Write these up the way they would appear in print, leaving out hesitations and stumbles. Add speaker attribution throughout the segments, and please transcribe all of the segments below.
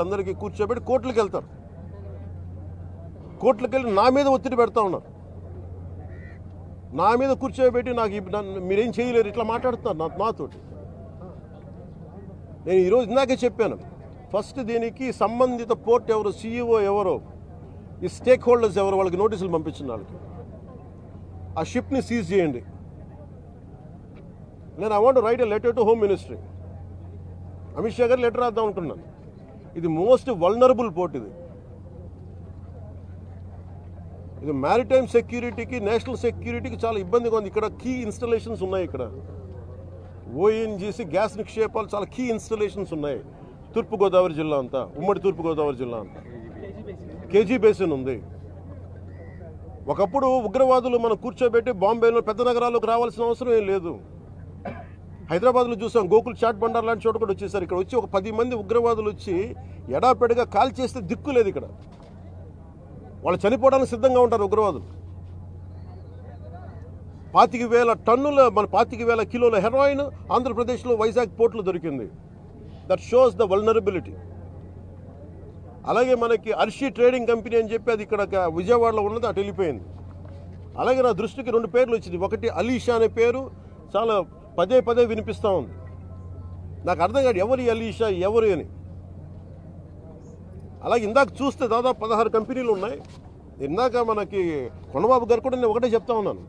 Speaker 1: అందరికీ కూర్చోబెట్టి కోర్టులకు వెళ్తారు. కోర్టులకు వెళ్ళి నా మీద ఒత్తిడి పెడతా ఉన్నారు. నా మీద కూర్చోబెట్టి మీరేం చేయలేరు ఇట్లా మాట్లాడుతున్నారు నాతోటి. నేను ఈరోజు ఇందాకే చెప్పాను, ఫస్ట్ దీనికి సంబంధిత పోర్ట్ ఎవరు, CEO ఎవరో, ఈ స్టేక్ హోల్డర్స్ ఎవరు, వాళ్ళకి నోటీసులు పంపించిన వాళ్ళకి ఆ షిప్ని సీజ్ చేయండి. నేను I want right a letter to home ministry. Amit Shah గారు లెటర్ రాద్దాం అనుకున్నాను. ఇది మోస్ట్ వల్నరబుల్ పోర్ట్. ఇది మ్యారిటైమ్ సెక్యూరిటీకి, నేషనల్ సెక్యూరిటీకి చాలా ఇబ్బందిగా ఉంది. ఇక్కడ కీ ఇన్స్టలేషన్స్ ఉన్నాయి. ఇక్కడ ONGC గ్యాస్ నిక్షేపాలు చాలా కీ ఇన్స్టలేషన్స్ ఉన్నాయి. తూర్పుగోదావరి జిల్లా అంతా, ఉమ్మడి తూర్పుగోదావరి జిల్లా అంతా కేజీ బేసిన్ ఉంది. ఒకప్పుడు ఉగ్రవాదులు మనం కూర్చోబెట్టి బాంబేలో పెద్ద నగరాల్లోకి రావాల్సిన అవసరం ఏం లేదు. హైదరాబాద్లో చూసాం, గోకుల్ చాట్ బండార్ లాంటి చోట కూడా వచ్చేసారు. ఇక్కడ వచ్చి ఒక 10 మంది ఉగ్రవాదులు వచ్చి ఎడాపెడగా కాల్ చేస్తే దిక్కు లేదు. ఇక్కడ వాళ్ళు చనిపోవడానికి సిద్ధంగా ఉంటారు ఉగ్రవాదులు. 25,000 టన్నుల 25,000 కిలోల హెరాయిన్ ఆంధ్రప్రదేశ్లో వైజాగ్ పోర్టులో దొరికింది. That shows the vulnerability. అలాగే మనకి అర్షి ట్రేడింగ్ కంపెనీ అని చెప్పి అది ఇక్కడ విజయవాడలో ఉన్నది, అటు వెళ్ళిపోయింది. అలాగే నా దృష్టికి 2 పేర్లు వచ్చింది. ఒకటి అలీషా అనే పేరు చాలా పదే వినిపిస్తూ ఉంది. నాకు అర్థం కాదు ఎవరు అలీషా, ఎవరు అని. అలాగే ఇందాక చూస్తే దాదాపు 16 కంపెనీలు ఉన్నాయి. ఇందాక మనకి కొండబాబు గారు కూడా నేను ఒకటే చెప్తా ఉన్నాను,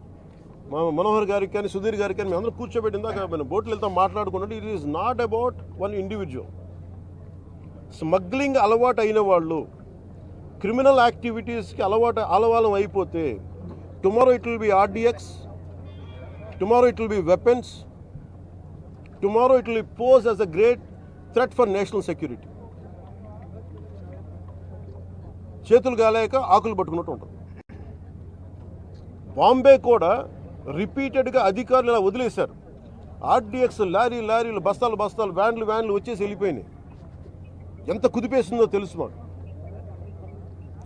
Speaker 1: మా మనోహర్ గారికి కానీ సుధీర్ గారికి కానీ మేము అందరూ కూర్చోబెట్టి ఇందాక మనం బోట్లు వెళ్తాం మాట్లాడుకున్నట్టు, it is not about one individual. Smuggling అలవాటు అయిన వాళ్ళు, క్రిమినల్ యాక్టివిటీస్కి అలవాలం అయిపోతే tomorrow it will be RDX, tomorrow it will be weapons, tomorrow it will pose as a great threat for national security. చేతులు గాలేక ఆకులు పట్టుకున్నట్టు ఉంటుంది. బాంబే కూడా రిపీటెడ్గా అధికారులు ఇలా వదిలేశారు. RDX లారీలు బస్తాలు వ్యాన్లు వచ్చేసి వెళ్ళిపోయినాయి. ఎంత కుదిపేస్తుందో తెలుసు మాకు.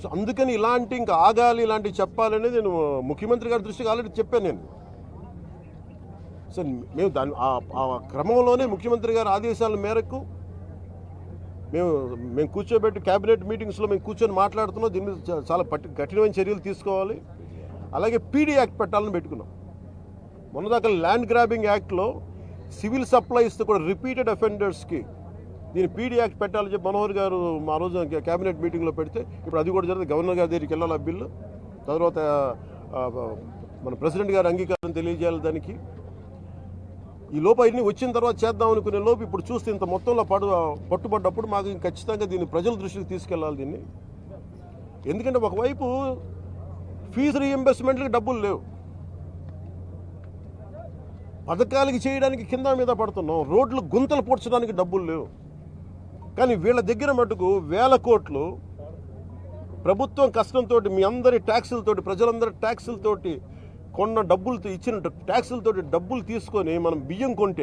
Speaker 1: సో అందుకని ఇలాంటి ఇంకా ఆగాలి, ఇలాంటివి చెప్పాలనేది నేను ముఖ్యమంత్రి గారి దృష్టికి ఆల్రెడీ చెప్పాను నేను. సో మేము ఆ క్రమంలోనే ముఖ్యమంత్రి గారి ఆదేశాల మేరకు మేము కూర్చోబెట్టి క్యాబినెట్ మీటింగ్స్లో మేము కూర్చొని మాట్లాడుతున్నాం. దీని మీద చాలా కఠినమైన చర్యలు తీసుకోవాలి. అలాగే PD యాక్ట్ పెట్టాలని పెట్టుకున్నాం. మొన్నదాకా ల్యాండ్ గ్రాబింగ్ యాక్ట్లో సివిల్ సప్లైస్తో కూడా రిపీటెడ్ అఫెండర్స్కి దీని PD యాక్ట్ పెట్టాలని చెప్పి మనోహర్ గారు ఆ రోజు క్యాబినెట్ మీటింగ్లో పెడితే ఇప్పుడు అది కూడా జరిగింది. గవర్నర్ గారి దగ్గరికి వెళ్ళాలి ఆ బిల్లు. తర్వాత మన ప్రెసిడెంట్ గారు అంగీకారం తెలియజేయాలి దానికి. ఈ లోపు అన్ని వచ్చిన తర్వాత చేద్దాం అనుకునే లోపు ఇప్పుడు చూస్తే ఇంత మొత్తంలో పట్టుబడ్డప్పుడు మాకు ఖచ్చితంగా దీన్ని ప్రజల దృష్టికి తీసుకెళ్ళాలి దీన్ని. ఎందుకంటే ఒకవైపు ఫీజు రీఎంబర్స్మెంట్లకి డబ్బులు లేవు, పథకాలకి చేయడానికి కింద మీద పడుతున్నాం, రోడ్లు గుంతలు పూడ్చడానికి డబ్బులు లేవు. కానీ వీళ్ళ దగ్గర మటుకు 1000 కోట్లు ప్రభుత్వం కష్టంతో మీ అందరి ట్యాక్సులతోటి, ప్రజలందరి ట్యాక్సులతోటి కొన్న డబ్బులతో ఇచ్చిన ట్యాక్సులతోటి డబ్బులు తీసుకొని మనం బియ్యం కొంటే